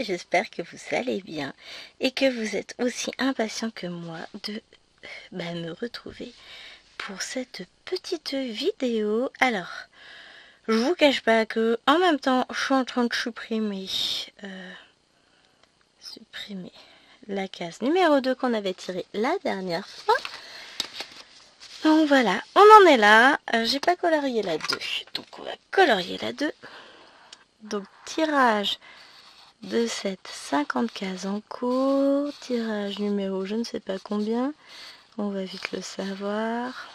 j'espère que vous allez bien et que vous êtes aussi impatient que moi de me retrouver pour cette petite vidéo. Alors, je vous cache pas que en même temps, je suis en train de supprimer la case numéro 2 qu'on avait tirée la dernière fois. Donc voilà, on en est là. J'ai pas colorié la 2, donc on va colorier la 2. Donc tirage de cette 50 cases en cours, tirage numéro je ne sais pas combien, on va vite le savoir.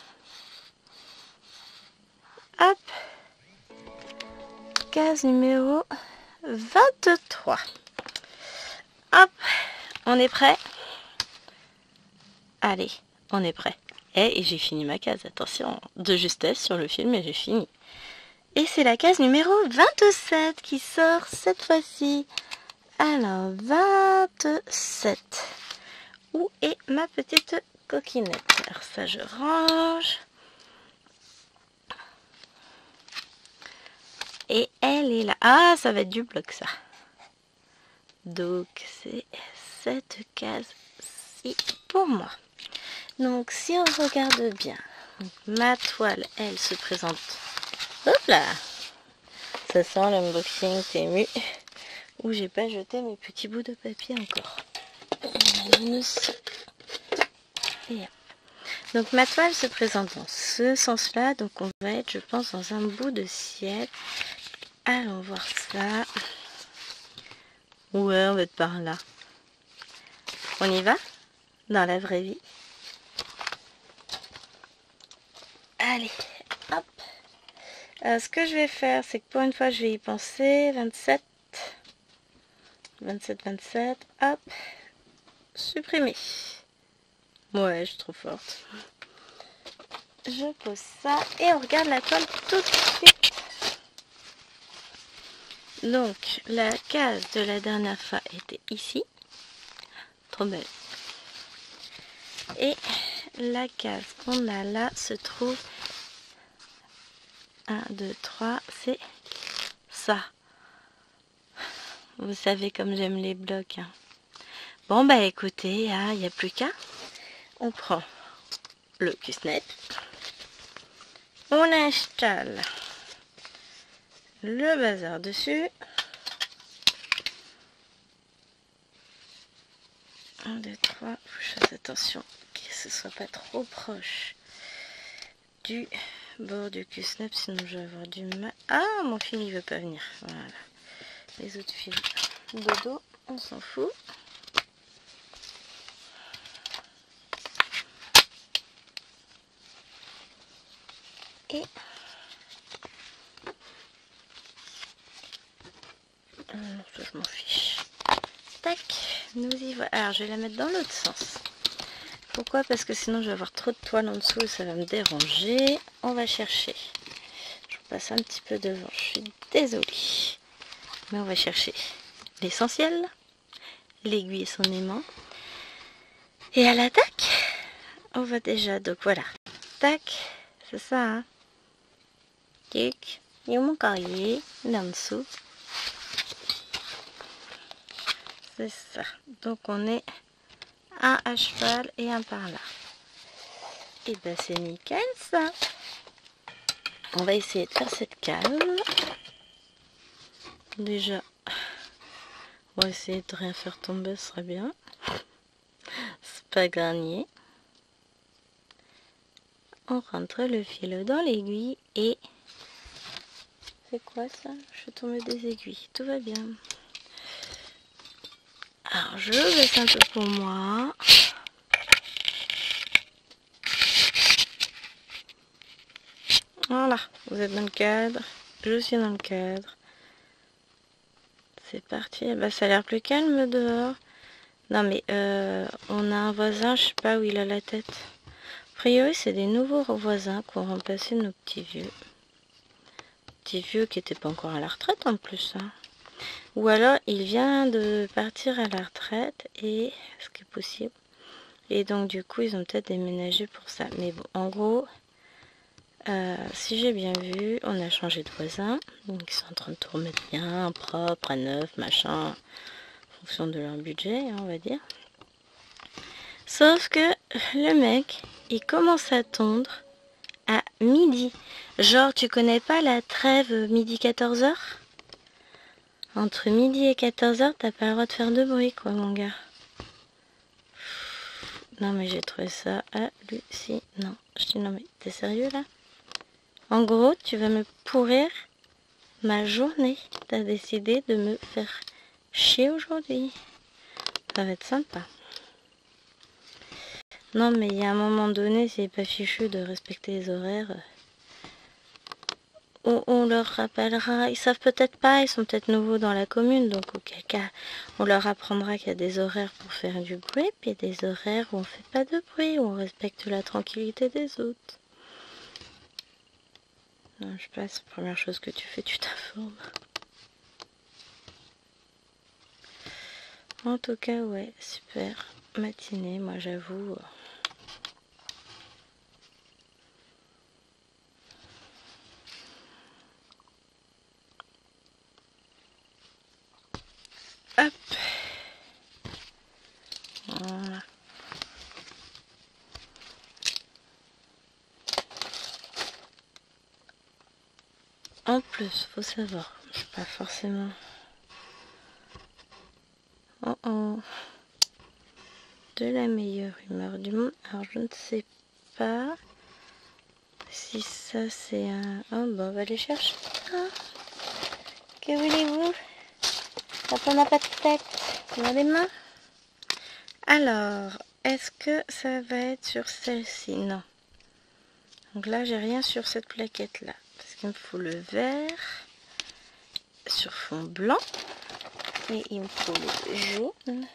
Hop, case numéro 23. Hop, on est prêt? Allez, on est prêt. Et j'ai fini ma case, attention, de justesse sur le film et j'ai fini. Et c'est la case numéro 27 qui sort cette fois-ci. Alors, 27. Où est ma petite coquinette? Alors ça, je range. Et elle est là. Ah, ça va être du bloc, ça. Donc, c'est cette case-ci pour moi. Donc, si on regarde bien, ma toile, elle se présente. Hop là! Ça sent l'unboxing Temu. Où j'ai pas jeté mes petits bouts de papier encore. Donc ma toile se présente dans ce sens-là. Donc on va être, je pense, dans un bout de ciel. Allons voir ça. Ouais, on va être par là. On y va? Dans la vraie vie. Allez, hop. Alors, ce que je vais faire, c'est que pour une fois, je vais y penser. 27. 27, 27. Hop. Supprimer. Ouais, je suis trop forte. Je pose ça et on regarde la toile tout de suite. Donc, la case de la dernière fois était ici. Trop belle. Et la case qu'on a là se trouve 1, 2, 3, c'est ça. Vous savez comme j'aime les blocs. Hein. Bon, bah écoutez, il n'y a plus qu'à. On prend le Q-Snap. On installe le bazar dessus. 1, 2, 3. Faut que je fasse attention que ce soit pas trop proche du bord du Q-Snap, sinon je vais avoir du mal. Ah, mon fil il veut pas venir. Voilà. Les autres fils dodo, on s'en fout. Et non, ça je m'en fiche. Tac, nous y voilà. Alors je vais la mettre dans l'autre sens. Pourquoi? Parce que sinon je vais avoir trop de toile en dessous et ça va me déranger. On va chercher. Je passe un petit peu devant, je suis désolée. Mais on va chercher l'essentiel, l'aiguille et son aimant. Et à l'attaque, on va déjà, donc voilà. Tac, c'est ça, hein. Tic, il y a mon carrier, là en dessous. C'est ça. Donc on est un à cheval et un par là. Et ben c'est nickel ça. On va essayer de faire cette case. Déjà, on va essayer de rien faire tomber, ce serait bien. C'est pas gagné. On rentre le fil dans l'aiguille et... C'est quoi ça? Je vais tomber des aiguilles. Tout va bien. Alors je baisse un peu pour moi. Voilà, vous êtes dans le cadre. Je suis dans le cadre. C'est parti. Bah, ça a l'air plus calme dehors. Non mais on a un voisin, je sais pas où il a la tête. A priori c'est des nouveaux voisins qui ont remplacé nos petits vieux. Petits vieux qui n'étaient pas encore à la retraite en plus. Hein. Ou alors il vient de partir à la retraite et ce qui est possible. Et donc du coup ils ont peut-être déménagé pour ça. Mais bon, en gros, si j'ai bien vu, on a changé de voisin. Donc ils sont en train de tout remettre bien, propre, à neuf, machin. fonction de leur budget, hein, on va dire. Sauf que le mec, il commence à tondre à midi. Genre, tu connais pas la trêve midi 14h? Entre midi et 14h, t'as pas le droit de faire de bruit, quoi, mon gars. Non, mais j'ai trouvé ça hallucinant. Je dis, non, mais t'es sérieux, là? En gros, tu vas me pourrir ma journée. T'as décidé de me faire chier aujourd'hui. Ça va être sympa. Non, mais il y a un moment donné, c'est pas fichu de respecter les horaires. On leur rappellera, ils savent peut-être pas, ils sont peut-être nouveaux dans la commune, donc auquel cas, on leur apprendra qu'il y a des horaires pour faire du bruit, puis des horaires où on fait pas de bruit, où on respecte la tranquillité des autres. Non, je sais pas, c'est la première chose que tu fais, tu t'informes. En tout cas, ouais, super matinée, moi j'avoue. Hop. Voilà. En plus, faut savoir, je suis pas forcément... de la meilleure humeur du monde. Alors, je ne sais pas si ça c'est un... Oh, bon, on va aller chercher. Ah, que voulez-vous? Quand on n'a pas de tête, on a des mains. Alors, est-ce que ça va être sur celle-ci? Non. Donc là, j'ai rien sur cette plaquette-là. Parce qu'il me faut le vert sur fond blanc. Et il me faut le jaune.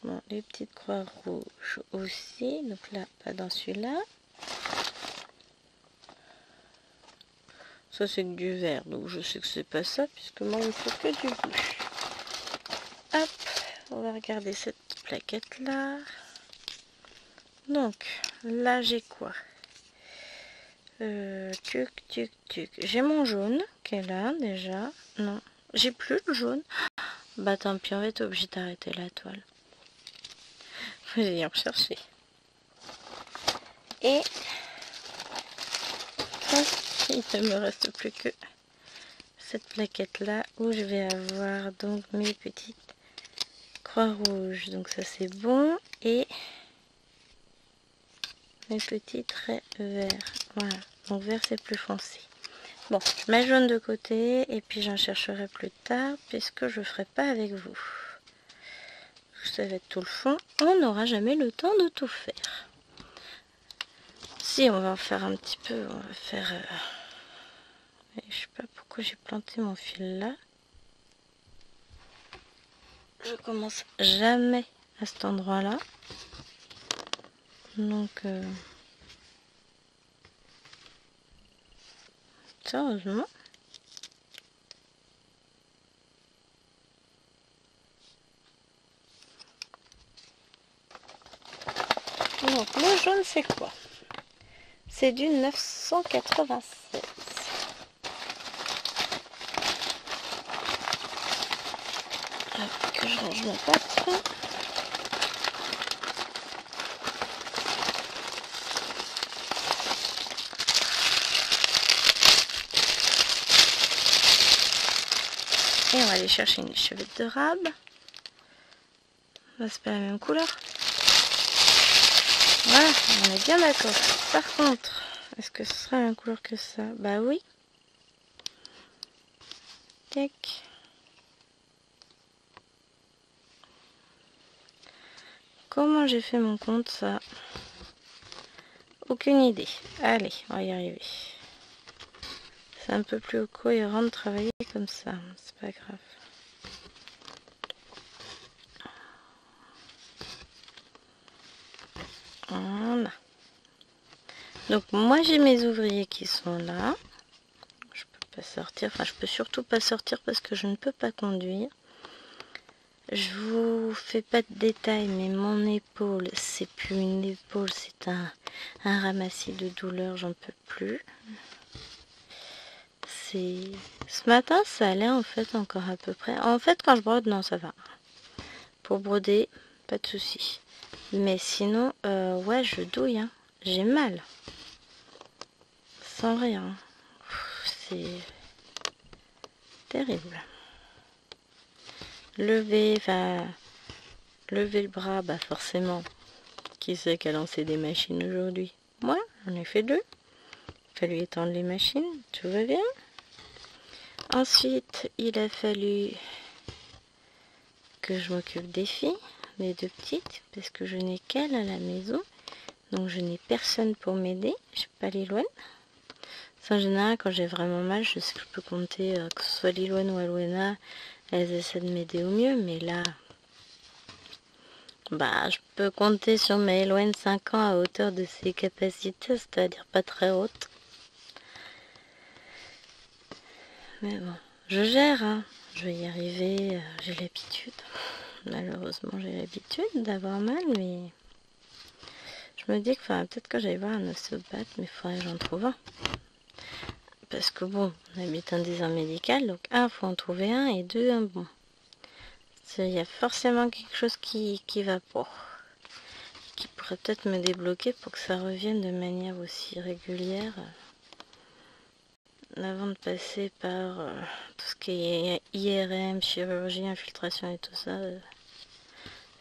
Bon, les petites croix rouges aussi. Donc là, pas dans celui-là. Ça, c'est que du vert. Donc je sais que c'est pas ça. Puisque moi, il me faut que du bleu. Hop. On va regarder cette plaquette-là. Donc, là, j'ai quoi? Tuc. J'ai mon jaune qui est là déjà. Non, j'ai plus le jaune. Bah tant pis, on va être obligé d'arrêter la toile. Faut y rechercher. Et il ne me reste plus que cette plaquette là où je vais avoir donc mes petites croix rouges. Donc ça c'est bon. Et mes petits traits verts. Voilà. Donc vert c'est plus foncé. Bon, je mets jaune de côté et puis j'en chercherai plus tard puisque je ne ferai pas avec vous. Ça va être tout le fond. On n'aura jamais le temps de tout faire. Si, on va en faire un petit peu. On va faire... je sais pas pourquoi j'ai planté mon fil là. Je commence jamais à cet endroit là. Donc... sérieusement. Donc le jaune c'est quoi? C'est du 996. Hop, que je range ma pâte. Et on va aller chercher une échevette de rab. C'est pas la même couleur. Voilà, on est bien d'accord. Par contre, est-ce que ce sera la même couleur que ça? Bah oui. Tac. Comment j'ai fait mon compte, ça? Aucune idée. Allez, on va y arriver. C'est un peu plus cohérent de travailler comme ça. C'est pas grave. Voilà. Donc moi j'ai mes ouvriers qui sont là. Je peux pas sortir. Enfin, je peux surtout pas sortir parce que je ne peux pas conduire. Je vous fais pas de détails, mais mon épaule, c'est plus une épaule, c'est un ramassis de douleur, j'en peux plus. c'est... Ce matin, ça allait en fait encore à peu près. En fait, quand je brode, non, ça va. Pour broder, pas de souci. Mais sinon, ouais, je douille, hein. J'ai mal. Sans rien. C'est terrible. Lever le bras, bah forcément. Qui c'est qui a lancé des machines aujourd'hui? Moi, j'en ai fait 2. Il a fallu étendre les machines, tout va bien. Ensuite, il a fallu que je m'occupe des filles, des 2 petites, parce que je n'ai qu'elle à la maison. Donc je n'ai personne pour m'aider, je pas Lilouane. En général, quand j'ai vraiment mal, je sais que je peux compter, que ce soit Lilouane ou Alwena, elles essaient de m'aider au mieux, mais là, bah, je peux compter sur ma Eloane 5 ans à hauteur de ses capacités, c'est-à-dire pas très haute. Mais bon, je gère, hein. Je vais y arriver, j'ai l'habitude. Malheureusement, j'ai l'habitude d'avoir mal, mais je me dis que peut-être que j'aille voir un ostéopathe, mais il faudrait que j'en trouve un. Parce que bon, on habite un désert médical, donc un, faut en trouver un, et 2, un bon. Il y a forcément quelque chose qui va pas. Qui pourrait peut-être me débloquer pour que ça revienne de manière aussi régulière. Avant de passer par tout ce qui est IRM, chirurgie, infiltration et tout ça,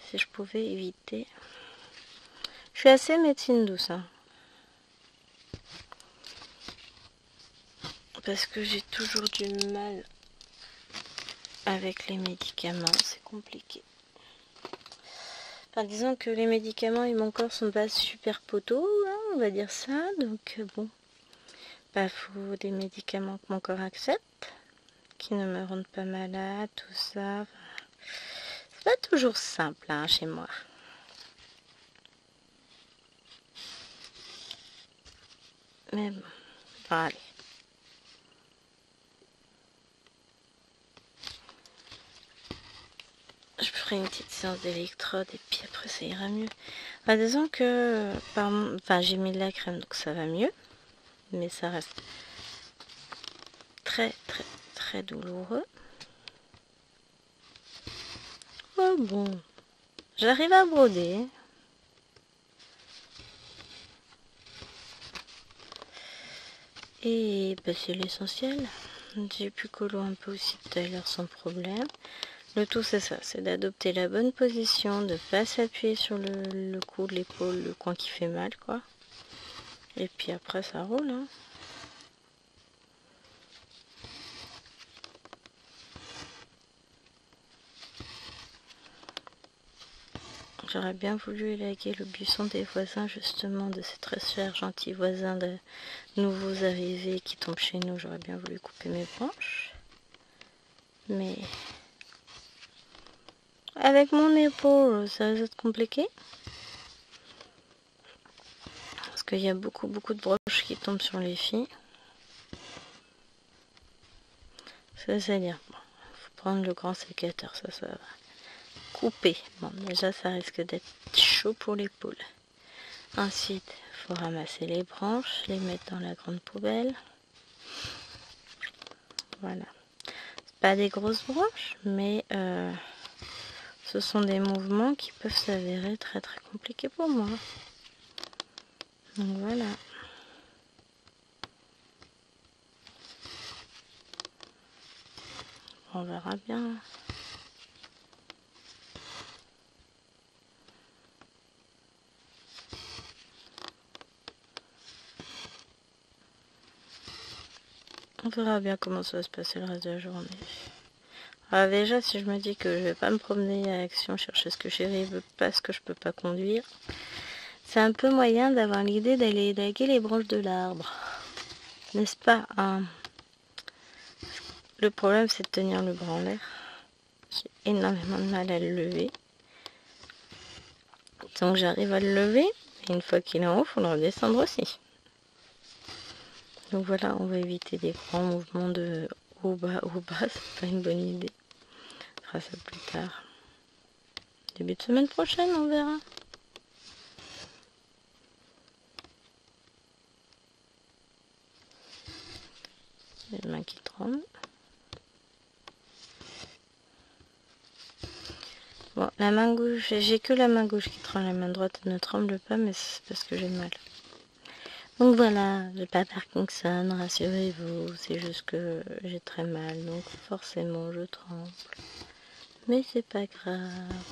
si je pouvais éviter. Je suis assez médecine douce, hein. Parce que j'ai toujours du mal avec les médicaments, c'est compliqué. Enfin, disons que les médicaments et mon corps sont pas super poteaux, hein, on va dire ça. Donc bon, bah faut des médicaments que mon corps accepte, qui ne me rendent pas malade, tout ça. C'est pas toujours simple, hein, chez moi. Mais bon, allez. Je ferai une petite séance d'électrode et puis après ça ira mieux. Bah, disons que j'ai mis de la crème donc ça va mieux. Mais ça reste très très très douloureux. Oh bon, j'arrive à broder. Et bah, c'est l'essentiel. J'ai pu colo un peu aussi tout à l'heure sans problème. Le tout c'est ça, c'est d'adopter la bonne position, de pas s'appuyer sur le cou, l'épaule, le coin qui fait mal quoi. Et puis après ça roule, hein. J'aurais bien voulu élaguer le buisson des voisins justement, de ces très chers gentils voisins de nouveaux arrivés qui tombent chez nous. J'aurais bien voulu couper mes branches. Mais avec mon épaule, ça risque d'être compliqué. Parce qu'il y a beaucoup de broches qui tombent sur les filles. C'est-à-dire, bon, faut prendre le grand sécateur, ça va couper. Bon, déjà ça risque d'être chaud pour l'épaule. Ensuite, il faut ramasser les branches, les mettre dans la grande poubelle. Voilà. Pas des grosses branches, mais ce sont des mouvements qui peuvent s'avérer très très compliqués pour moi. Donc voilà. On verra bien. On verra bien comment ça va se passer le reste de la journée. Alors déjà, si je me dis que je vais pas me promener à Action chercher ce que chérie veut parce que je peux pas conduire, c'est un peu moyen d'avoir l'idée d'aller élaguer les branches de l'arbre. N'est-ce pas, hein? Le problème, c'est de tenir le bras en l'air. J'ai énormément de mal à le lever. Donc j'arrive à le lever, et une fois qu'il est en haut, il faut le redescendre aussi. Donc voilà, on va éviter des grands mouvements de haut bas, c'est pas une bonne idée. On fera ça plus tard. Début de semaine prochaine, on verra. Les mains qui tremblent. Bon, la main gauche, j'ai que la main gauche qui tremble, la main droite ne tremble pas, mais c'est parce que j'ai mal. Donc voilà, j'ai pas Parkinson, rassurez-vous, c'est juste que j'ai très mal, donc forcément je tremble. Mais c'est pas grave.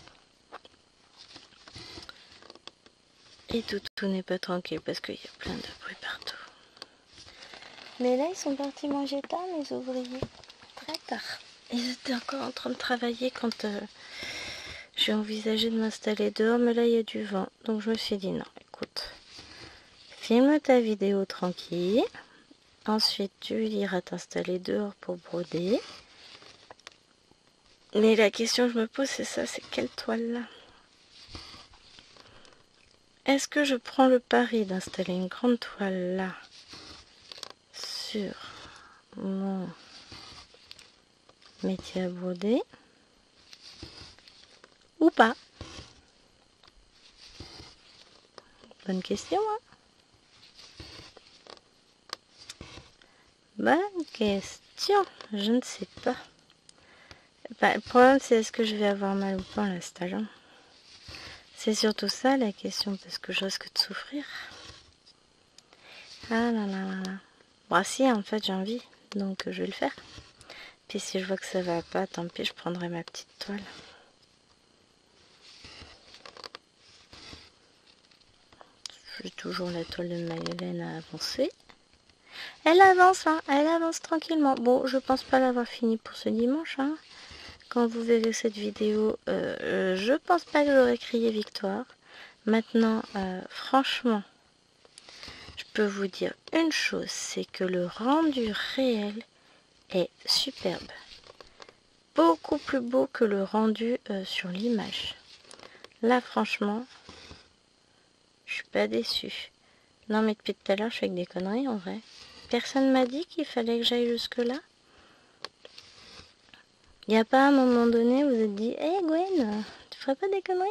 Et tout n'est pas tranquille parce qu'il y a plein de bruit partout. Mais là, ils sont partis manger tard, mes ouvriers. Très tard. Ils étaient encore en train de travailler quand j'ai envisagé de m'installer dehors, mais là, il y a du vent. Donc, je me suis dit, non, écoute, filme ta vidéo tranquille. Ensuite, tu iras t'installer dehors pour broder. Mais la question que je me pose, c'est ça, c'est quelle toile là? Est-ce que je prends le pari d'installer une grande toile là sur mon métier à broder ou pas? Bonne question, hein? Bonne question, je ne sais pas. Bah, le problème, c'est est-ce que je vais avoir mal ou pas en l'installant? C'est surtout ça la question, parce que je risque de souffrir. Ah là là là là. Bah si, en fait, j'ai envie, donc je vais le faire. Puis si je vois que ça va pas, tant pis, je prendrai ma petite toile. J'ai toujours la toile de Mayolène à avancer. Elle avance, hein, elle avance tranquillement. Bon, je pense pas l'avoir fini pour ce dimanche, hein. Quand vous verrez cette vidéo, je pense pas que j'aurai crié victoire. Maintenant, franchement, je peux vous dire une chose, c'est que le rendu réel est superbe. Beaucoup plus beau que le rendu sur l'image. Là, franchement, je suis pas déçue. Non, mais depuis tout à l'heure, je fais que des conneries, en vrai. Personne m'a dit qu'il fallait que j'aille jusque-là. Il n'y a pas un moment donné où vous êtes dit, hé Gwen, tu ferais pas des conneries?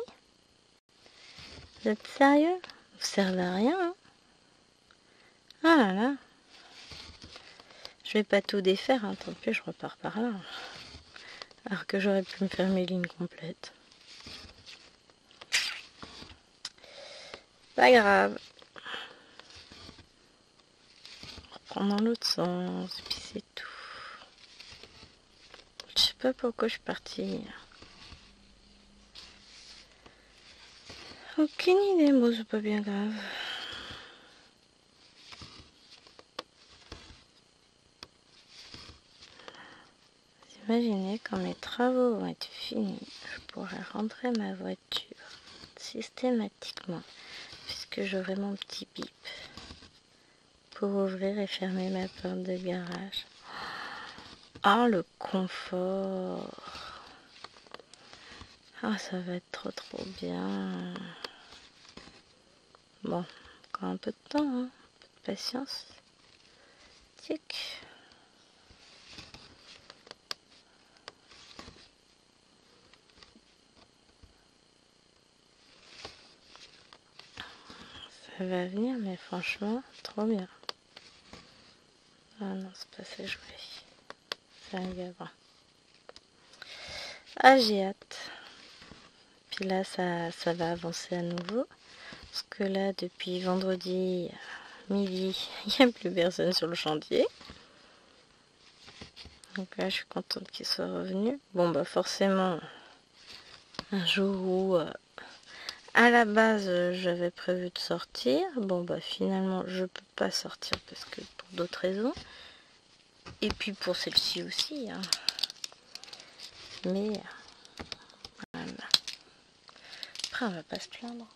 Vous êtes sérieux? Vous servez à rien, hein? Ah là là. Je vais pas tout défaire, hein, tant pis, je repars par là. Alors que j'aurais pu me faire mes lignes complètes. Pas grave. Reprendre dans l'autre sens, et puis c'est tout. Je sais pas pourquoi je suis partie. Aucune idée, bon c'est pas bien grave. Vous imaginez quand mes travaux vont être finis, je pourrai rentrer ma voiture systématiquement, puisque j'aurai mon petit bip pour ouvrir et fermer ma porte de garage. Oh le confort! Ah ça va être trop bien. Bon, encore un peu de temps, hein, un peu de patience. Tic. Ça va venir, mais franchement, trop bien. Ah non, c'est pas ça jouer. C'est un gamin. Ah, j'ai hâte. Puis là, ça va avancer à nouveau. Parce que là, depuis vendredi midi, il n'y a plus personne sur le chantier. Donc là, je suis contente qu'il soit revenu. Bon, bah forcément, un jour où, à la base, j'avais prévu de sortir. Bon, bah finalement, je peux pas sortir parce que pour d'autres raisons. Et puis pour celle-ci aussi. Hein. Mais, voilà. Après, on va pas se plaindre.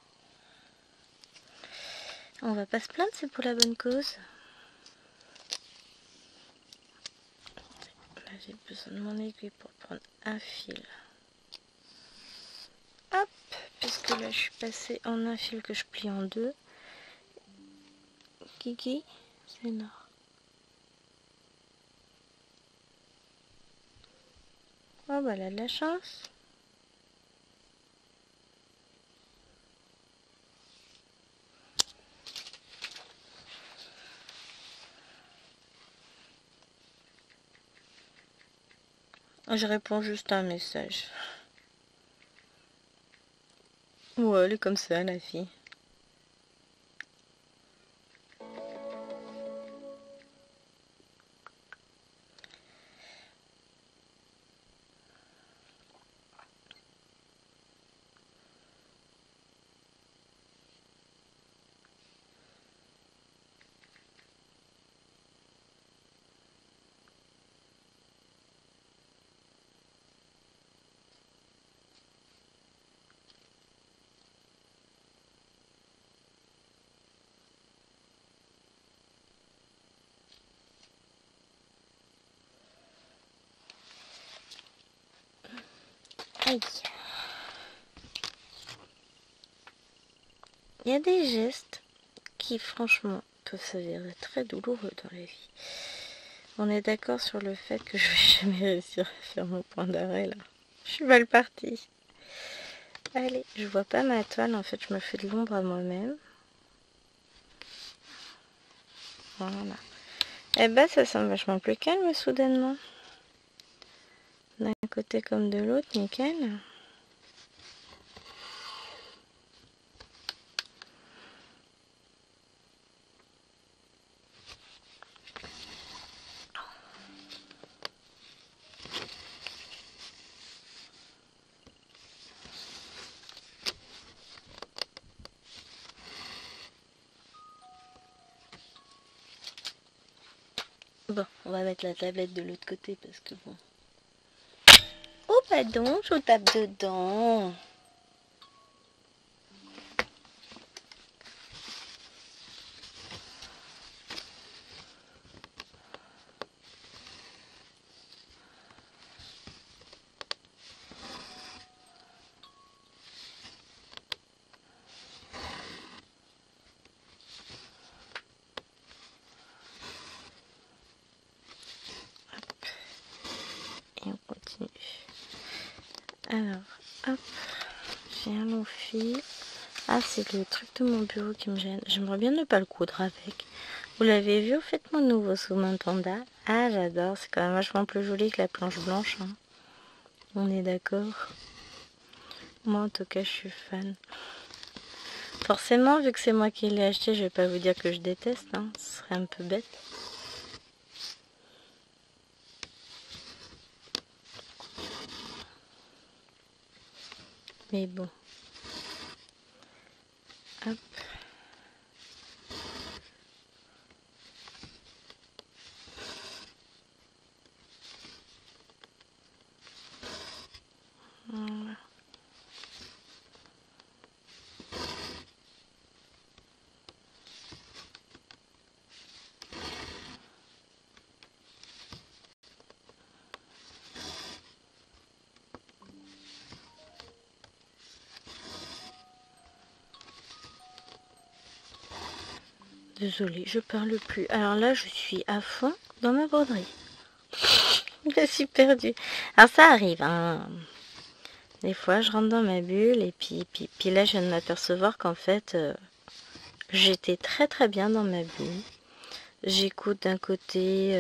On va pas se plaindre, c'est pour la bonne cause. Là, j'ai besoin de mon aiguille pour prendre un fil. Hop, puisque là, je suis passée en un fil que je plie en deux. Kiki, c'est nord. Oh, bah, elle a de la chance. Je réponds juste à un message. Ouais, elle est comme ça, la fille. Aïe. Il y a des gestes qui, franchement, peuvent s'avérer très douloureux dans la vie. On est d'accord sur le fait que je vais jamais réussir à faire mon point d'arrêt, là. Je suis mal partie. Allez, je vois pas ma toile, en fait, je me fais de l'ombre à moi-même. Voilà. Eh ben, ça semble vachement plus calme, soudainement. D'un côté comme de l'autre, nickel. Bon, on va mettre la tablette de l'autre côté parce que bon... Oh, pardon, je tape dedans. Et on continue. Alors, hop, j'ai un long fil. Ah, c'est le truc de mon bureau qui me gêne. J'aimerais bien ne pas le coudre avec. Vous l'avez vu au fait mon nouveau sous-main panda? Ah, j'adore, c'est quand même vachement plus joli que la planche blanche. Hein. On est d'accord. Moi, en tout cas, je suis fan. Forcément, vu que c'est moi qui l'ai acheté, je vais pas vous dire que je déteste. Hein. Ce serait un peu bête. Mais bon. Hop. Voilà. Désolée, je parle plus. Alors là, je suis à fond dans ma broderie. Je suis perdue. Alors ça arrive, hein. Des fois, je rentre dans ma bulle et puis là, je viens de m'apercevoir qu'en fait, j'étais très très bien dans ma bulle. J'écoute d'un côté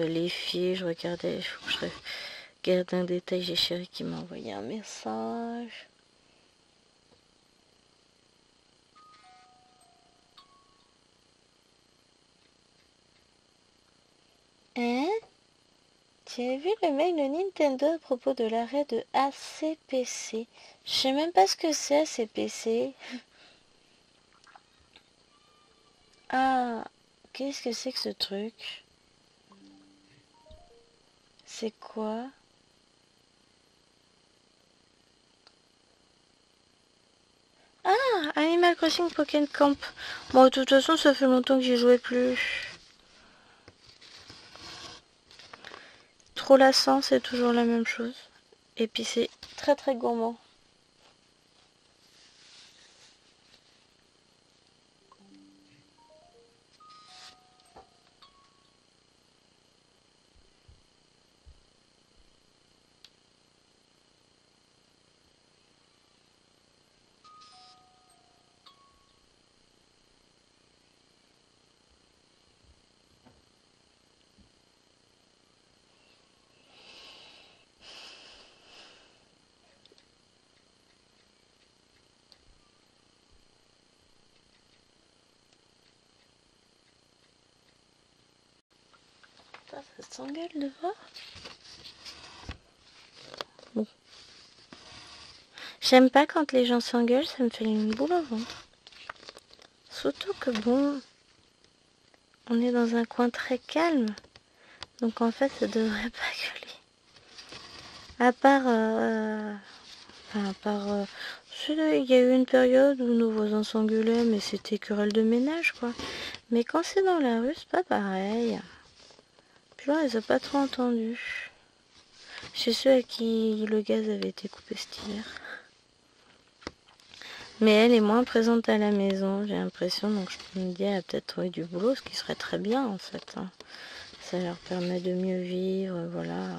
les filles, je regardais, il faut que je regarde un détail, j'ai chéri qui m'a envoyé un message. Hein? Tu as vu le mail de Nintendo à propos de l'arrêt de ACPC? Je sais même pas ce que c'est ACPC. Ah, qu'est-ce que c'est que ce truc? C'est quoi? Ah, Animal Crossing Pocket Camp. Bon, de toute façon, ça fait longtemps que j'y jouais plus. Trop lassant, c'est toujours la même chose. Et puis c'est très très gourmand. Ça s'engueule devant. Bon. J'aime pas quand les gens s'engueulent, ça me fait une boule au ventre. Surtout que bon, on est dans un coin très calme. Donc en fait, ça devrait pas gueuler. À part... il y a eu une période où nos voisins s'engueulaient, mais c'était querelle de ménage, quoi. Mais quand c'est dans la rue, c'est pas pareil. Puis là, ils ont pas trop entendu. Chez ceux à qui le gaz avait été coupé cet hiver. Mais elle est moins présente à la maison, j'ai l'impression. Donc je me dis, elle a peut-être trouvé du boulot, ce qui serait très bien, en fait. Ça leur permet de mieux vivre, voilà.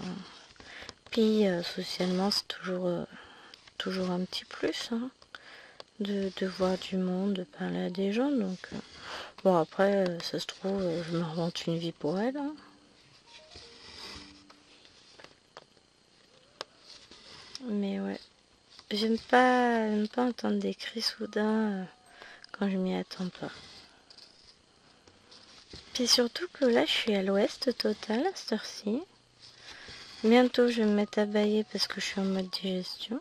Puis socialement, c'est toujours un petit plus, hein, de voir du monde, de parler à des gens. Donc bon, après, ça se trouve, je me revente une vie pour elle. Hein. Mais ouais, j'aime pas entendre des cris soudains quand je m'y attends pas. Puis surtout que là, je suis à l'ouest total à cette heure-ci. Bientôt, je vais me mettre à bâiller parce que je suis en mode digestion.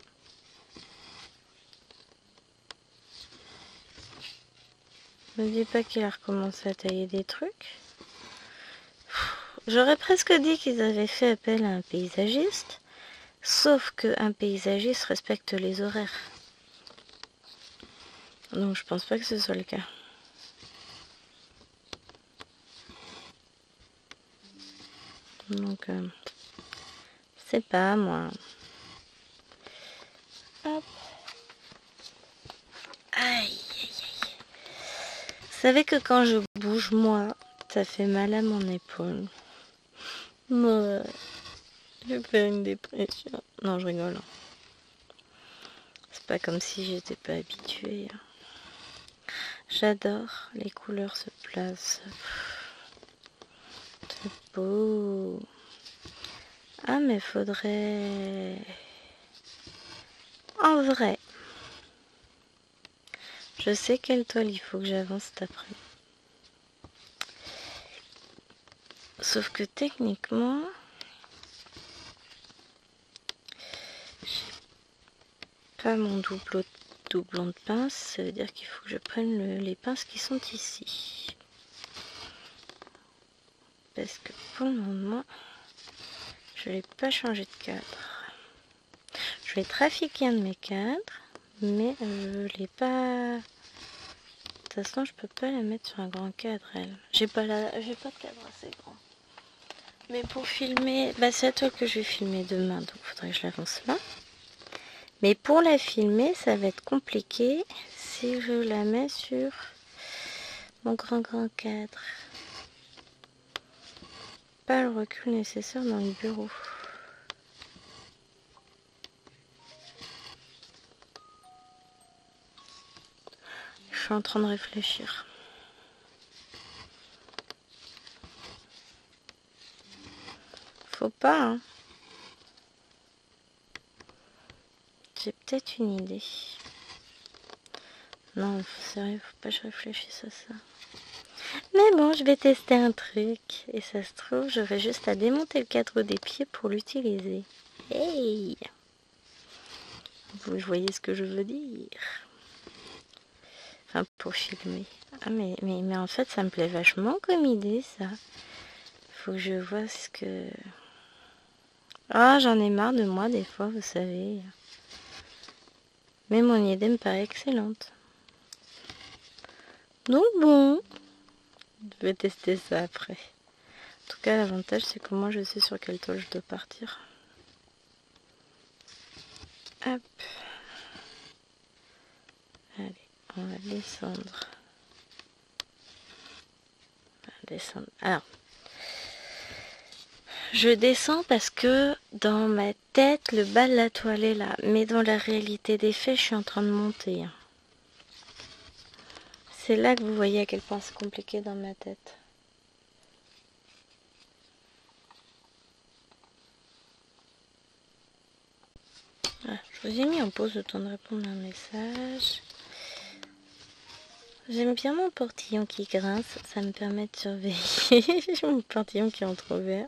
Me dis pas qu'il a recommencé à tailler des trucs. J'aurais presque dit qu'ils avaient fait appel à un paysagiste, sauf qu'un paysagiste respecte les horaires. Donc je pense pas que ce soit le cas. Donc, je sais pas moi. Hop. Aïe, aïe, aïe. Vous savez que quand je bouge, moi, ça fait mal à mon épaule. Moi, je fais une dépression. Non, je rigole. C'est pas comme si j'étais pas habituée. J'adore, les couleurs se placent. C'est beau. Ah, mais faudrait... En vrai, je sais quelle toile il faut que j'avance cet après-midi. Sauf que techniquement, j'ai pas mon doublon de pince. Ça veut dire qu'il faut que je prenne les pinces qui sont ici. Parce que pour le moment, je n'ai pas changé de cadre. Je vais trafiquer un de mes cadres, mais je l'ai pas... De toute façon, je peux pas la mettre sur un grand cadre, elle. J'ai pas de cadre assez grand. Mais pour filmer, c'est à toi que je vais filmer demain, donc il faudrait que je l'avance là. Mais pour la filmer, ça va être compliqué si je la mets sur mon grand cadre. Pas le recul nécessaire dans le bureau. Je suis en train de réfléchir. Faut pas, hein. J'ai peut-être une idée. Non, sérieux, faut pas que je réfléchisse à ça. Mais bon, je vais tester un truc. Et ça se trouve, j'aurai juste à démonter le cadre des pieds pour l'utiliser. Hey! Vous voyez ce que je veux dire? Enfin, pour filmer. Ah, mais en fait, ça me plaît vachement comme idée, ça. Faut que je vois ce que... Ah, j'en ai marre de moi, des fois, vous savez. Mais mon idée me paraît excellente. Donc bon, je vais tester ça après. En tout cas, l'avantage, c'est que moi, je sais sur quelle toile je dois partir. Hop. Allez, on va descendre. Alors, je descends parce que dans ma tête, le bas de la toile est là. Mais dans la réalité des faits, je suis en train de monter. C'est là que vous voyez à quel point c'est compliqué dans ma tête. Ah, je vous ai mis en pause le temps de répondre à un message. J'aime bien mon portillon qui grince, ça me permet de surveiller. J'ai mon portillon qui est entrouvert.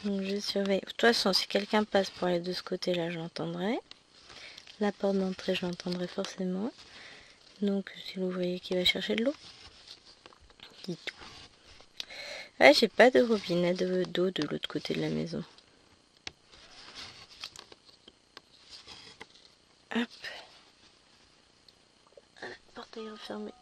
Donc je surveille. De toute façon, si quelqu'un passe pour aller de ce côté-là, je l'entendrai. La porte d'entrée, je l'entendrai forcément. Donc c'est l'ouvrier qui va chercher de l'eau. Dis tout. Ouais, j'ai pas de robinet d'eau de l'autre côté de la maison. Hop. Ah, la porte est refermée.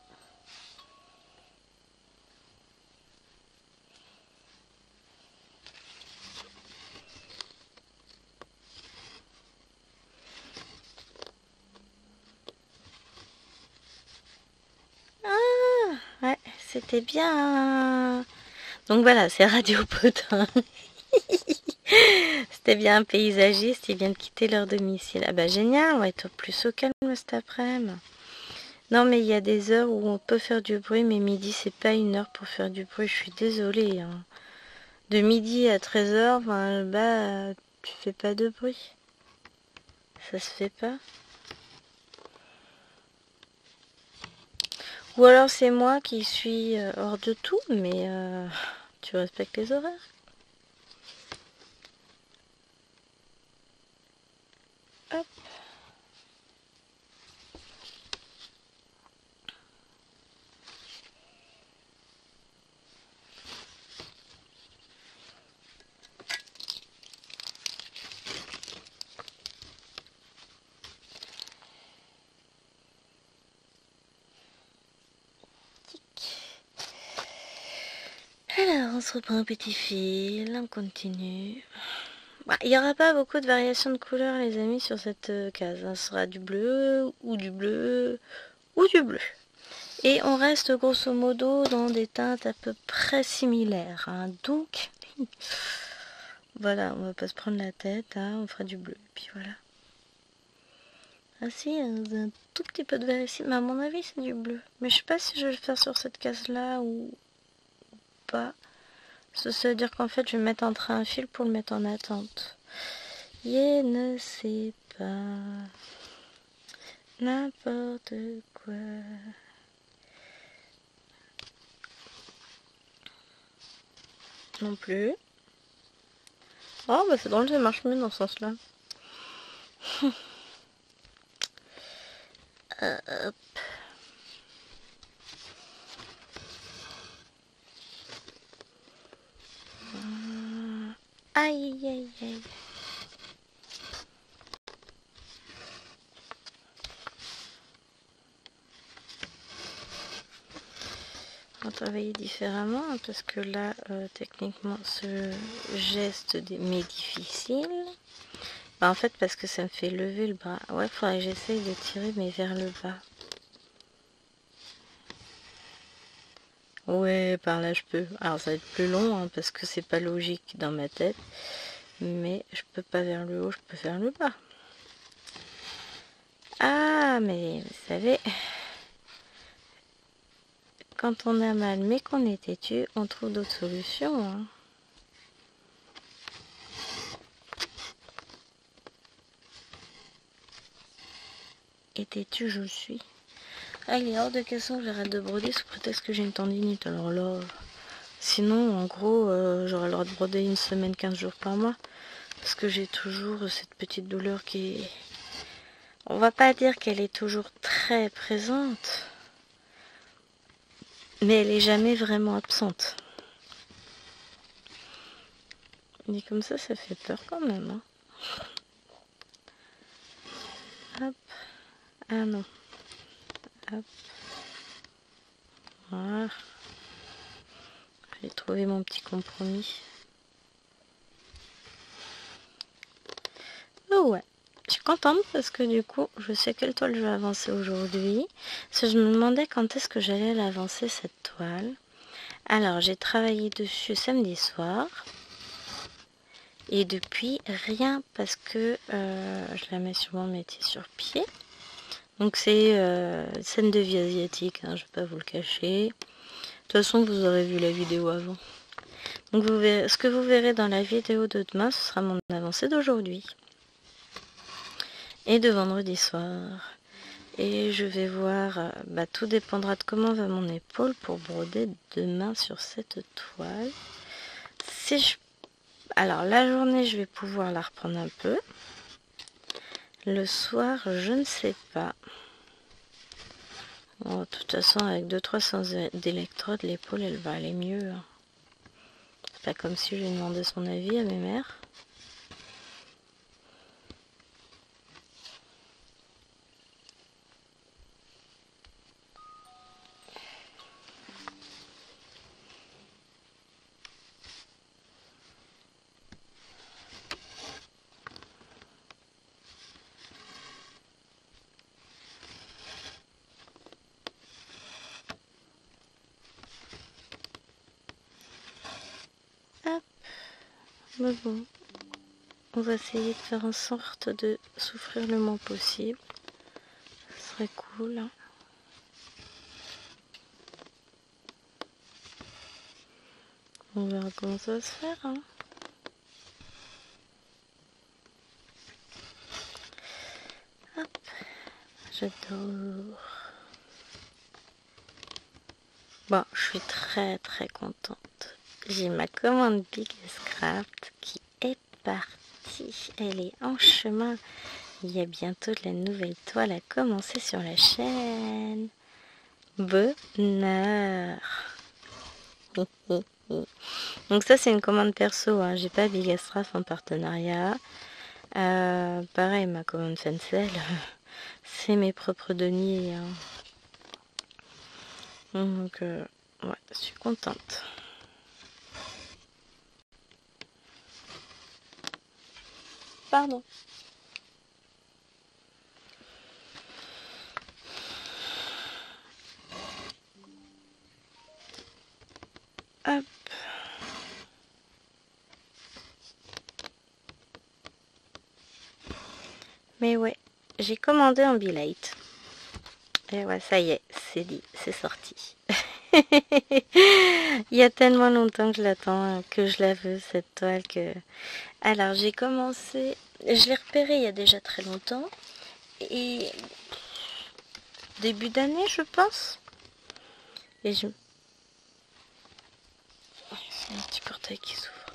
Ah, ouais, c'était bien. Donc voilà, c'est Radio Potin. C'était bien un paysagiste, ils viennent de quitter leur domicile. Ah bah génial, on va être plus au calme cet après-midi. Non mais il y a des heures où on peut faire du bruit, mais midi c'est pas une heure pour faire du bruit, je suis désolée. Hein. De midi à 13h, ben, bah tu fais pas de bruit. Ça se fait pas. Ou alors c'est moi qui suis hors de tout, mais tu respectes les horaires. Hop. Alors, on se reprend un petit fil, on continue. Bah, il n'y aura pas beaucoup de variations de couleurs, les amis, sur cette case. Ce sera du bleu, ou du bleu, ou du bleu. Et on reste grosso modo dans des teintes à peu près similaires. Hein. Donc, voilà, on va pas se prendre la tête, hein, on fera du bleu. Et puis voilà. Ah si, un tout petit peu de vert ici, mais à mon avis c'est du bleu. Mais je sais pas si je vais le faire sur cette case-là ou pas. Ça veut dire qu'en fait je vais mettre entre un fil pour le mettre en attente. Je ne sais pas. N'importe quoi. Non plus. Oh bah c'est drôle, ça marche mieux dans ce sens-là. Hop. Aïe aïe aïe. On va travailler différemment hein, parce que là techniquement ce geste m'est difficile. Bah, en fait parce que ça me fait lever le bras. Ouais, faudrait que j'essaye de tirer mais vers le bas. Ouais, par là je peux. Alors ça va être plus long hein, parce que c'est pas logique dans ma tête. Mais je peux pas vers le haut, je peux vers le bas. Ah, mais vous savez, quand on a mal mais qu'on est têtu, on trouve d'autres solutions. Hein. Et têtu, je suis. Ah, il est hors de question que j'arrête de broder sous prétexte que j'ai une tendinite. Alors là, sinon, en gros, j'aurais le droit de broder une semaine, 15 jours par mois. Parce que j'ai toujours cette petite douleur qui est... On va pas dire qu'elle est toujours très présente. Mais elle est jamais vraiment absente. Dit comme ça fait peur quand même. Hein. Hop. Ah non. Hop. Voilà. J'ai trouvé mon petit compromis. Oh ouais. Je suis contente parce que du coup, je sais quelle toile je vais avancer aujourd'hui. Parce que je me demandais quand est-ce que j'allais l'avancer cette toile. Alors, j'ai travaillé dessus samedi soir. Et depuis, rien parce que je la mets sur mon métier sur pied. Donc c'est scène de vie asiatique, hein, je vais pas vous le cacher. De toute façon, vous aurez vu la vidéo avant. Donc vous verrez, ce que vous verrez dans la vidéo de demain, ce sera mon avancée d'aujourd'hui. Et de vendredi soir. Et je vais voir, tout dépendra de comment va mon épaule pour broder demain sur cette toile. Si je... Alors la journée, je vais pouvoir la reprendre un peu. Le soir, je ne sais pas. Bon, de toute façon, avec 200-300 d'électrodes, l'épaule, elle va aller mieux. Hein. C'est pas comme si je lui demandais son avis à mes mères. Hop, mais bon. On va essayer de faire en sorte de souffrir le moins possible. Ce serait cool. Hein. On verra comment ça va se faire. Hein. Hop, j'adore. Bon, je suis très très contente. J'ai ma commande Biggest Craft qui est partie. Elle est en chemin. Il y a bientôt de la nouvelle toile à commencer sur la chaîne. Bonheur. Donc ça c'est une commande perso, hein. J'ai pas Biggest Craft en partenariat. Pareil, ma commande Fencel, c'est mes propres deniers. Hein. Donc ouais, je suis contente. Pardon. Hop. Mais ouais, j'ai commandé en Be-Light. Et ouais, ça y est, c'est dit, c'est sorti. Il y a tellement longtemps que je l'attends, que je la veux, cette toile. Que... Alors, j'ai commencé... Je l'ai repérée il y a déjà très longtemps. Et... Début d'année, je pense. Et je... C'est un petit portail qui s'ouvre.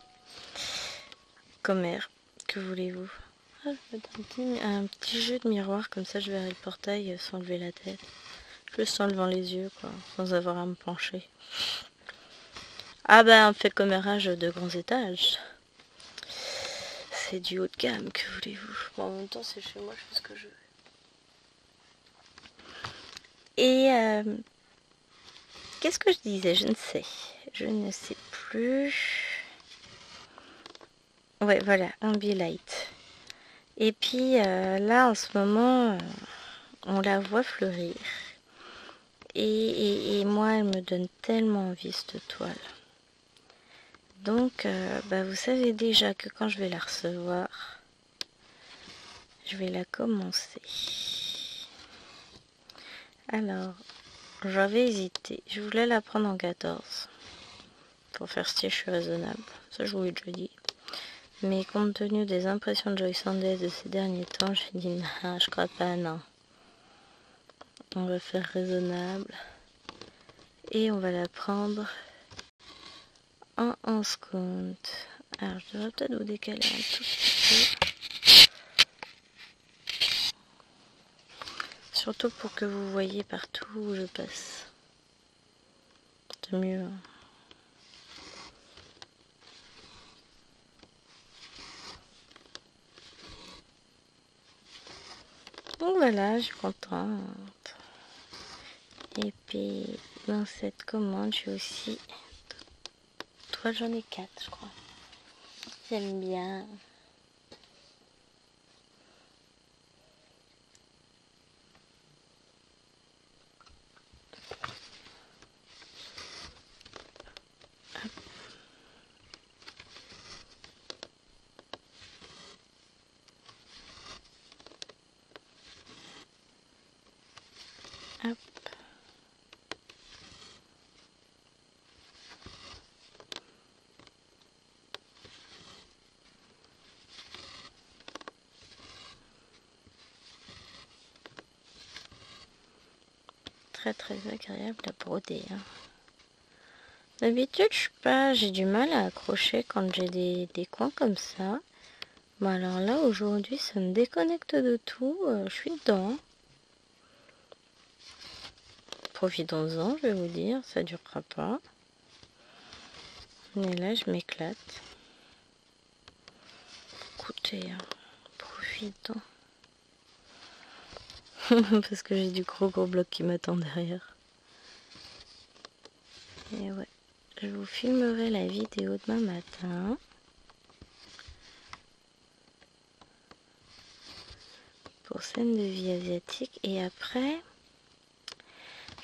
Commère, que voulez-vous? Ah, je vais mettre un petit jeu de miroir, comme ça je verrai le portail sans lever la tête. Juste en levant les yeux, quoi, sans avoir à me pencher. Ah bah, on fait commérage de grands étages. C'est du haut de gamme, que voulez-vous? Bon, en même temps, c'est chez moi, je fais ce que je veux. Et qu'est-ce que je disais? Je ne sais. Je ne sais plus. Ouais, voilà, un Be-Light. Et puis là, en ce moment, on la voit fleurir. Et moi, elle me donne tellement envie, cette toile. Donc, vous savez déjà que quand je vais la recevoir, je vais la commencer. Alors, j'avais hésité. Je voulais la prendre en 14. Pour faire style, je suis raisonnable. Ça, je vous l'ai déjà dit. Mais compte tenu des impressions de Joyce Sanders de ces derniers temps, j'ai dit non, je crois pas, non. On va faire raisonnable. Et on va la prendre en 11 comptes. Alors, je devrais peut-être vous décaler un tout petit peu. Surtout pour que vous voyez partout où je passe. C'est mieux. Hein. Donc voilà, je suis contente. Et puis, dans cette commande, j'ai aussi... Toi, j'en ai 4, je crois. J'aime bien. Hop. très agréable à broder. Hein. D'habitude, j'ai du mal à accrocher quand j'ai des coins comme ça. Bon alors là, aujourd'hui, ça me déconnecte de tout. Je suis dedans. Profitons-en, je vais vous dire, ça durera pas. Mais là, je m'éclate. Écoutez, hein, profitons. Parce que j'ai du gros bloc qui m'attend derrière. Et ouais, je vous filmerai la vidéo demain matin. Pour scène de vie asiatique. Et après,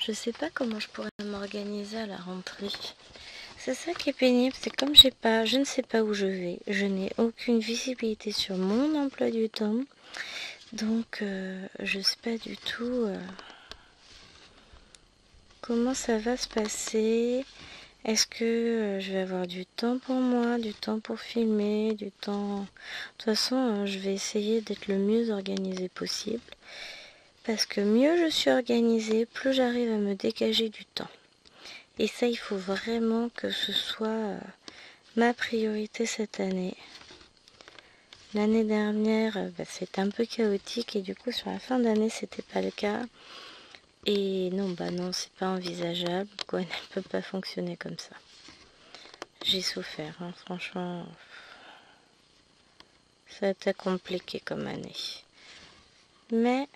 je sais pas comment je pourrais m'organiser à la rentrée. C'est ça qui est pénible, c'est comme je ne sais pas où je vais. Je n'ai aucune visibilité sur mon emploi du temps. Donc, je sais pas du tout comment ça va se passer. Est-ce que je vais avoir du temps pour moi, du temps pour filmer, du temps... De toute façon, je vais essayer d'être le mieux organisée possible. Parce que mieux je suis organisée, plus j'arrive à me dégager du temps. Et ça, il faut vraiment que ce soit ma priorité cette année. L'année dernière, c'était un peu chaotique et du coup, sur la fin d'année, c'était pas le cas. Et non, c'est pas envisageable. Quoi, elle ne peut pas fonctionner comme ça. J'ai souffert, hein, franchement. Ça a été compliqué comme année. Mais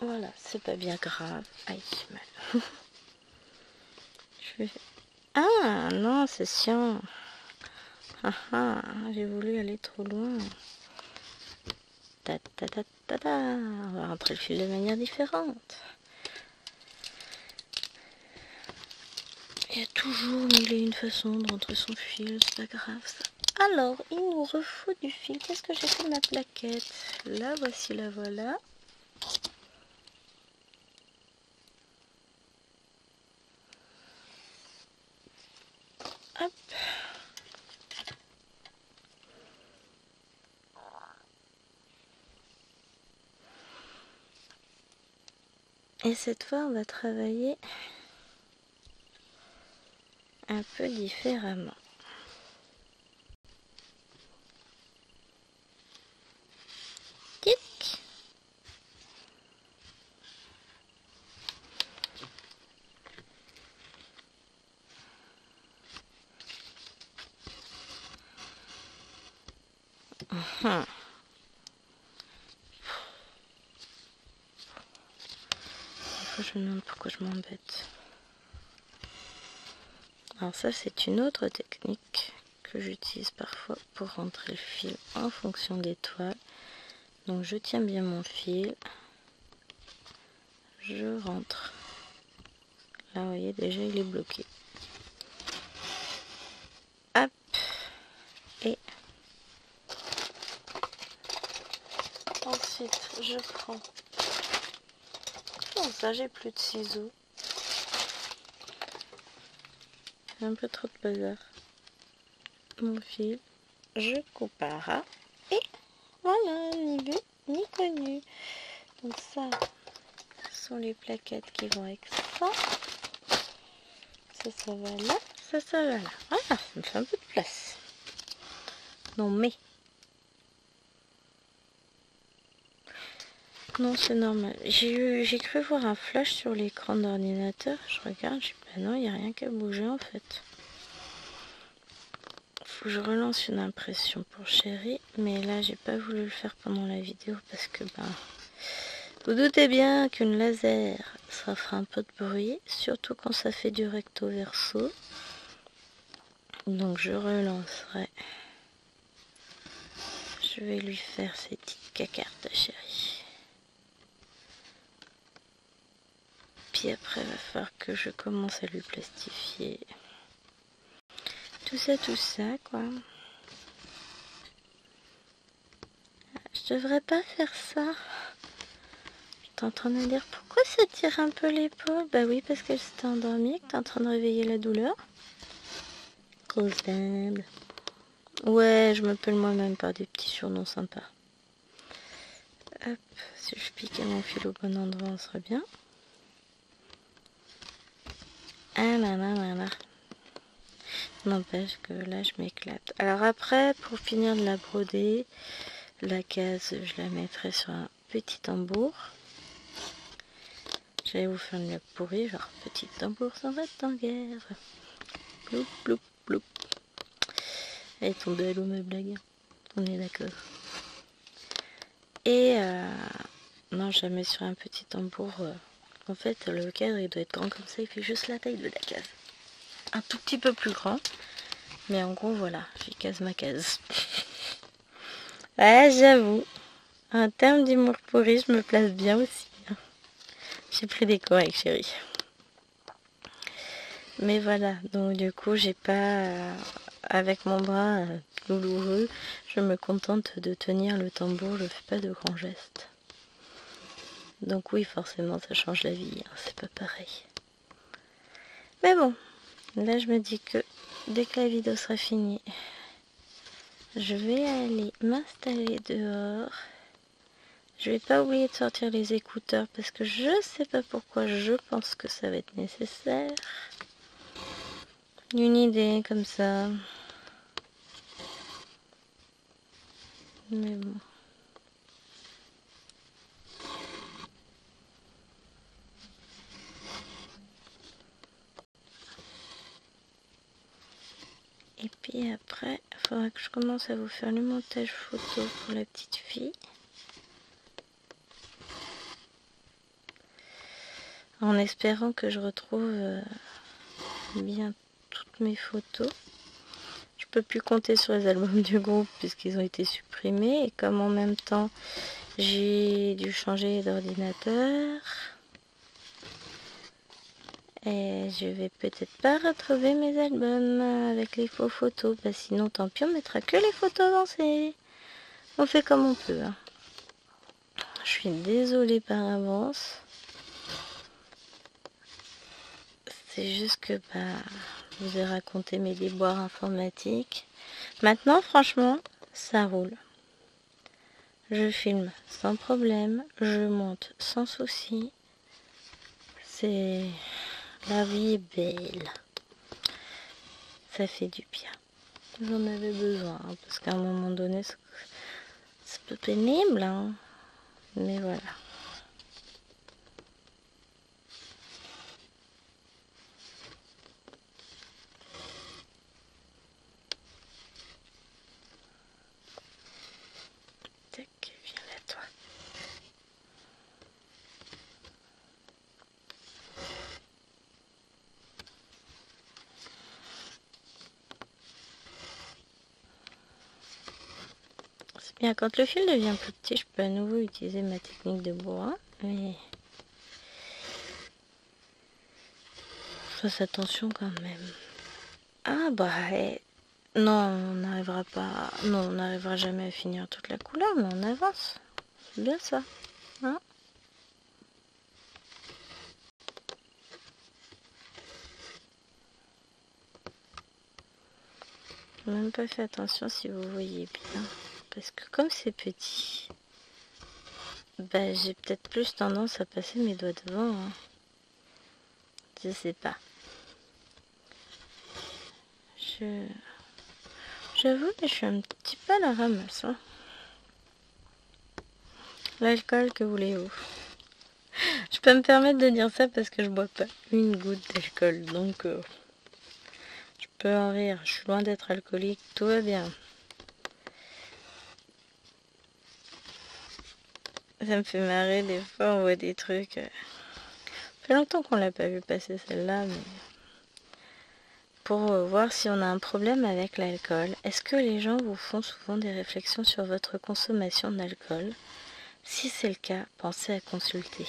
voilà, c'est pas bien grave. Aïe, mal. Ah non, c'est chiant. J'ai voulu aller trop loin. On va rentrer le fil de manière différente. Il y a toujours mille et une façons de rentrer son fil, c'est pas grave ça. Alors, il nous refout du fil. Qu'est-ce que j'ai fait de ma plaquette? La voici, la voilà. Hop. Et cette fois, on va travailler un peu différemment. Tic. Je me demande pourquoi je m'embête. Alors ça, c'est une autre technique que j'utilise parfois pour rentrer le fil en fonction des toiles. Donc je tiens bien mon fil. Je rentre. Là, vous voyez, déjà, il est bloqué. Hop. Et ensuite, je prends... Bon, ça, j'ai plus de ciseaux. Un peu trop de bazar. Mon fil, je coupe à ras et voilà, ni vu ni connu. Donc ça, ce sont les plaquettes qui vont avec ça. Ça va là, ça va là. Voilà, ça me fait un peu de place. Non mais... Non, c'est normal. J'ai cru voir un flash sur l'écran d'ordinateur. Je regarde, je dis bah non, il n'y a rien qu'à bouger en fait. Faut que je relance une impression pour Chérie, mais là j'ai pas voulu le faire pendant la vidéo parce que vous doutez bien qu'une laser ça fera un peu de bruit, surtout quand ça fait du recto verso. Donc je relancerai. Je vais lui faire ses petites cacartes à Chérie. Puis après il va falloir que je commence à lui plastifier. Tout ça quoi. Je devrais pas faire ça. J'étais en train de me dire pourquoi ça tire un peu l'épaule. Bah oui, parce qu'elle s'était endormie, que t'es en train de réveiller la douleur. Grosse dinde. Ouais, je m'appelle moi-même par des petits surnoms sympas. Hop, si je piquais mon fil au bon endroit, on serait bien. Ah là là là là. N'empêche que là, je m'éclate. Alors après, pour finir de la broder, la case, je la mettrai sur un petit tambour. J'allais vous faire une blague pourrie, genre petit tambour sans va en guerre. Ploup, ploup, ploup. Elle est tombée à l'eau ma blague. On est d'accord. Et non, je la mets sur un petit tambour. En fait, le cadre il doit être grand comme ça, il fait juste la taille de la case. Un tout petit peu plus grand. Mais en gros, voilà, j'ai case ma case. Ouais, j'avoue. En termes d'humour pourri, je me place bien aussi. J'ai pris des cours avec chérie. Mais voilà, donc du coup, j'ai pas... avec mon bras douloureux, je me contente de tenir le tambour, je fais pas de grands gestes. Donc oui, forcément, ça change la vie, hein, c'est pas pareil. Mais bon, là je me dis que dès que la vidéo sera finie, je vais aller m'installer dehors. Je vais pas oublier de sortir les écouteurs parce que je sais pas pourquoi, je pense que ça va être nécessaire. Une idée comme ça. Mais bon. Et puis après, il faudra que je commence à vous faire le montage photo pour la petite fille. En espérant que je retrouve bien toutes mes photos. Je peux plus compter sur les albums du groupe puisqu'ils ont été supprimés. Et comme en même temps, j'ai dû changer d'ordinateur. Et je vais peut-être pas retrouver mes albums avec les faux photos. Bah sinon, tant pis, on mettra que les photos avancées. On fait comme on peut. Hein. Je suis désolée par avance. C'est juste que je vous ai raconté mes déboires informatiques. Maintenant, franchement, ça roule. Je filme sans problème. Je monte sans souci. C'est... La vie est belle. Ça fait du bien. J'en avais besoin, hein, parce qu'à un moment donné, c'est peu pénible, hein. Mais voilà. Tac, viens là, toi. C'est bien, quand le fil devient plus petit, je peux à nouveau utiliser ma technique de bourrin, mais... Fasse attention quand même. Ah bah, non, on n'arrivera pas... Non, on n'arrivera jamais à finir toute la couleur, mais on avance. C'est bien ça, hein? J'ai même pas fait attention si vous voyez bien. Parce que comme c'est petit, bah j'ai peut-être plus tendance à passer mes doigts devant. Hein. Je sais pas. J'avoue que je suis un petit peu à la ramasse. Hein. L'alcool, que voulez-vous? Je peux me permettre de dire ça parce que je bois pas une goutte d'alcool. Donc, je peux en rire. Je suis loin d'être alcoolique. Tout va bien. Ça me fait marrer. Des fois, on voit des trucs. Ça fait longtemps qu'on l'a pas vu passer celle-là. Mais... Pour voir si on a un problème avec l'alcool. Est-ce que les gens vous font souvent des réflexions sur votre consommation d'alcool? Si c'est le cas, pensez à consulter.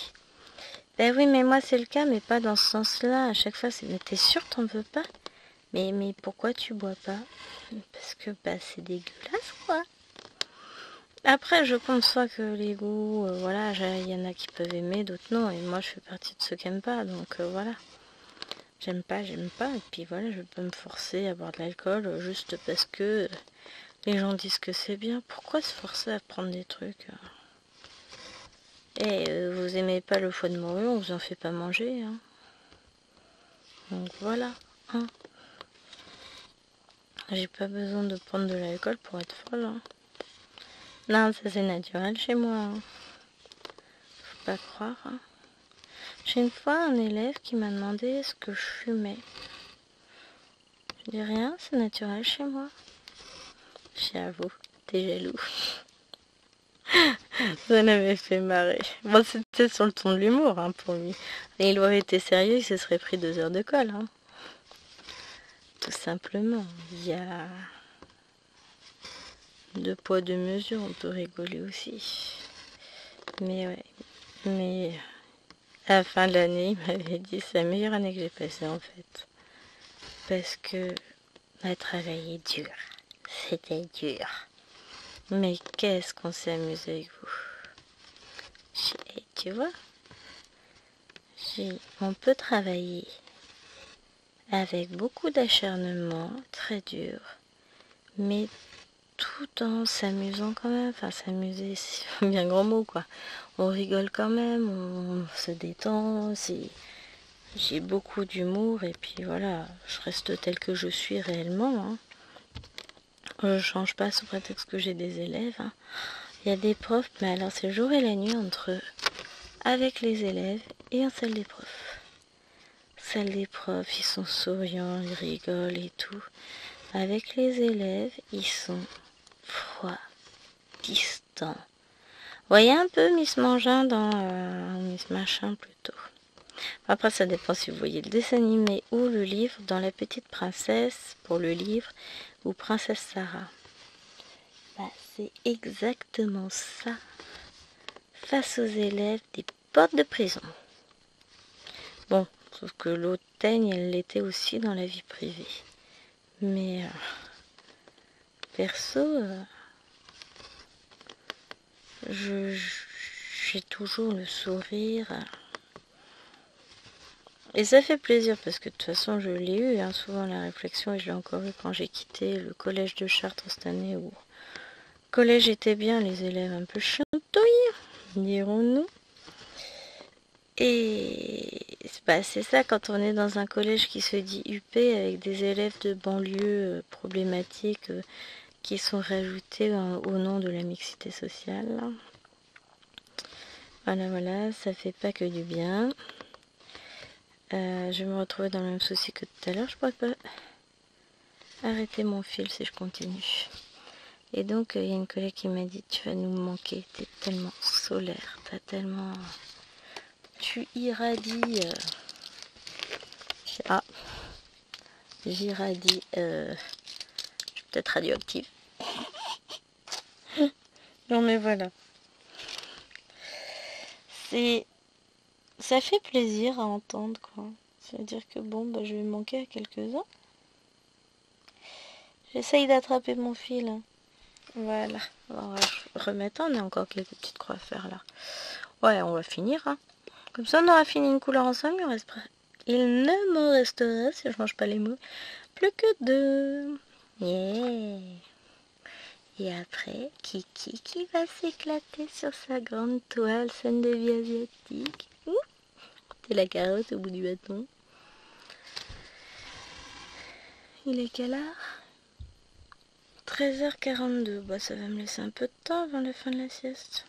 Ben oui, mais moi c'est le cas, mais pas dans ce sens-là. À chaque fois, c'est mais t'es sûr t'en veux pas? Mais pourquoi tu bois pas? Parce que c'est dégueulasse, quoi. Après, je conçois que les goûts, voilà, il y en a qui peuvent aimer, d'autres non. Et moi, je fais partie de ceux qui n'aiment pas, donc voilà. J'aime pas, et puis voilà, je vais pas me forcer à boire de l'alcool juste parce que Les gens disent que c'est bien. Pourquoi se forcer à prendre des trucs? Vous aimez pas le foie de morue, on vous en fait pas manger. Hein. Donc voilà. Hein. J'ai pas besoin de prendre de l'alcool pour être folle. Hein. Non, ça c'est naturel chez moi. Hein. Faut pas croire. Hein. J'ai une fois un élève qui m'a demandé ce que je fumais. Je dis rien, c'est naturel chez moi. J'avoue, t'es jaloux. Ça l'avait fait marrer. Bon, c'était sur le ton de l'humour hein, pour lui. Et il aurait été sérieux, il se serait pris 2 heures de colle. Hein. Tout simplement. Il y a 2 poids 2 mesures, on peut rigoler aussi. Mais ouais. Mais à la fin de l'année, il m'avait dit c'est la meilleure année que j'ai passée en fait. Parce que on a travaillé dur. C'était dur. Mais qu'est-ce qu'on s'est amusé avec vous. Tu vois, on peut travailler avec beaucoup d'acharnement, très dur, mais tout en s'amusant quand même. Enfin, s'amuser, c'est bien grand mot, quoi. On rigole quand même, on se détend, j'ai beaucoup d'humour, et puis voilà, je reste telle que je suis réellement. Hein. Je change pas sous prétexte que j'ai des élèves. Hein. Il y a des profs, mais alors c'est le jour et la nuit entre eux, avec les élèves et en salle des profs. Salle des profs, ils sont souriants, ils rigolent et tout. Avec les élèves, ils sont froids, distants. Vous voyez un peu Miss Mangin dans Miss Machin plutôt. Après, ça dépend si vous voyez le dessin animé ou le livre dans La Petite Princesse pour le livre ou Princesse Sarah. Bah, c'est exactement ça face aux élèves des portes de prison. Bon, sauf que l'autre teigne, elle l'était aussi dans la vie privée. Mais perso, j'ai toujours le sourire. Et ça fait plaisir parce que de toute façon, je l'ai eu hein, souvent la réflexion et je l'ai encore eu quand j'ai quitté le collège de Chartres cette année où le collège était bien, les élèves un peu chantouilles, dirons-nous. Et c'est ça quand on est dans un collège qui se dit UP avec des élèves de banlieue problématiques qui sont rajoutés au nom de la mixité sociale. Voilà, ça fait pas que du bien. Je vais me retrouver dans le même souci que tout à l'heure. Je pourrais pas arrêter mon fil si je continue. Et donc, il y a une collègue qui m'a dit tu vas nous manquer, t'es tellement solaire, t'as tellement... Tu irradies... Ah, j'irradie... Je suis peut-être radioactive. Non mais voilà. Ça fait plaisir à entendre, quoi. Ça veut dire que bon, bah, je vais manquer à quelques-uns. J'essaye d'attraper mon fil. Hein. Voilà. On va remettre. On a encore quelques petites croix à faire là. Ouais, on va finir. Hein. Comme ça, on aura fini une couleur ensemble. Il ne me restera, si je mange pas les mots, plus que 2. Yeah. Et après, Kiki qui va s'éclater sur sa grande toile, scène de vie asiatique. C'est la carotte au bout du bâton. Il est quelle heure? 13h42. Bah, ça va me laisser un peu de temps avant la fin de la sieste.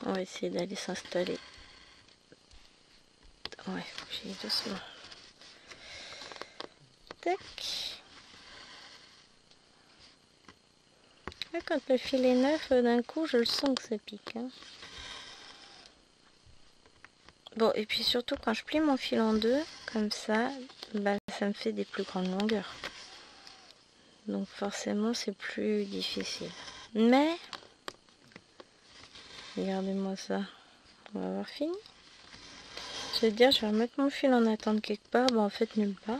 On va essayer d'aller s'installer. Ouais, faut que j'y aille doucement. Tac. Là, quand le fil est neuf, d'un coup, je le sens que ça pique. Hein. Bon, et puis surtout, quand je plie mon fil en deux, comme ça, bah, ça me fait des plus grandes longueurs. Donc forcément, c'est plus difficile. Mais, regardez-moi ça. On va avoir fini. Je vais dire, je vais remettre mon fil en attente quelque part. Bon, en fait, nulle part.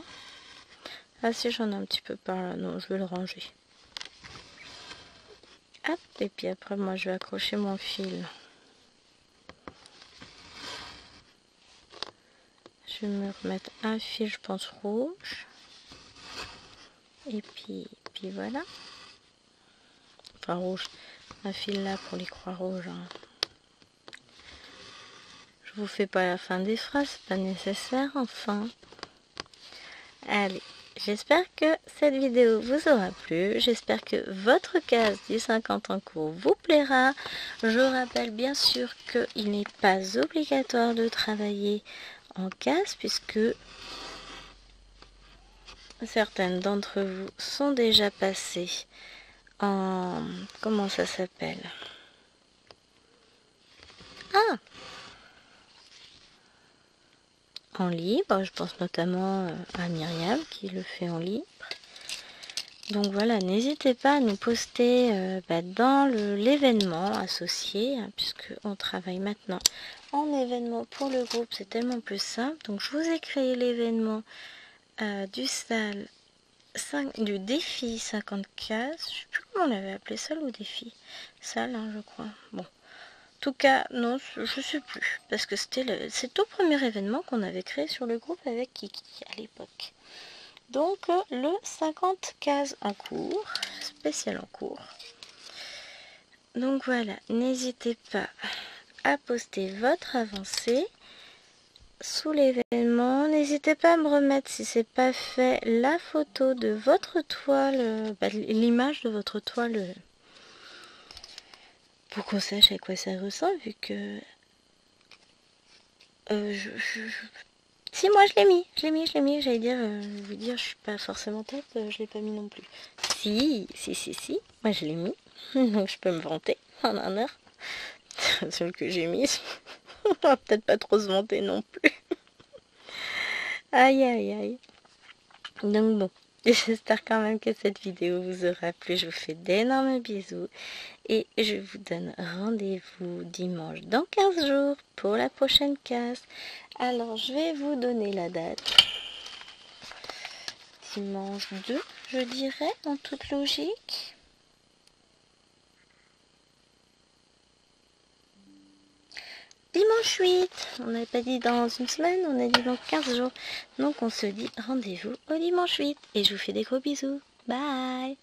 Ah si, j'en ai un petit peu par là. Non, je vais le ranger. Hop, et puis après, moi, je vais accrocher mon fil. Je je vais me remettre un fil, je pense, rouge. Et puis voilà. Enfin, rouge. Un fil là pour les croix rouges. Hein. Je vous fais pas la fin des phrases, c'est pas nécessaire, enfin. Allez, j'espère que cette vidéo vous aura plu. J'espère que votre case du 50 en cours vous plaira. Je rappelle bien sûr qu'il n'est pas obligatoire de travailler en case puisque certaines d'entre vous sont déjà passées en... Comment ça s'appelle? Ah! En libre, je pense notamment à Myriam qui le fait en libre. Donc voilà, n'hésitez pas à nous poster dans l'événement associé, hein, puisque on travaille maintenant en événement pour le groupe, c'est tellement plus simple. Donc je vous ai créé l'événement du défi 50 cases, je sais plus comment on l'avait appelé, salle ou défi, salle hein, je crois. Bon, en tout cas non, je sais plus, parce que c'est le tout premier événement qu'on avait créé sur le groupe avec Kiki à l'époque. Donc le 50 cases en cours, spécial en cours. Donc voilà, n'hésitez pas à poster votre avancée sous l'événement. N'hésitez pas à me remettre, si c'est pas fait, la photo de votre toile, l'image de votre toile, pour qu'on sache à quoi ça ressemble, vu que si moi je l'ai mis, j'allais dire, vous dire, je suis pas forcément top, je l'ai pas mis non plus. Si, moi je l'ai mis, donc je peux me vanter en honneur. Celle que j'ai mise, on va peut-être pas trop se vanter non plus. Aïe aïe aïe. Donc bon, j'espère quand même que cette vidéo vous aura plu. Je vous fais d'énormes bisous et je vous donne rendez-vous dimanche dans 15 jours pour la prochaine case. Alors je vais vous donner la date. Dimanche 2, je dirais, en toute logique. Dimanche 8, on n'avait pas dit dans une semaine, on a dit dans 15 jours. Donc on se dit rendez-vous au dimanche 8. Et je vous fais des gros bisous. Bye.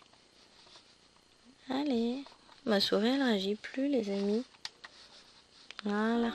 Allez. Ma souris elle réagit plus les amis. Voilà.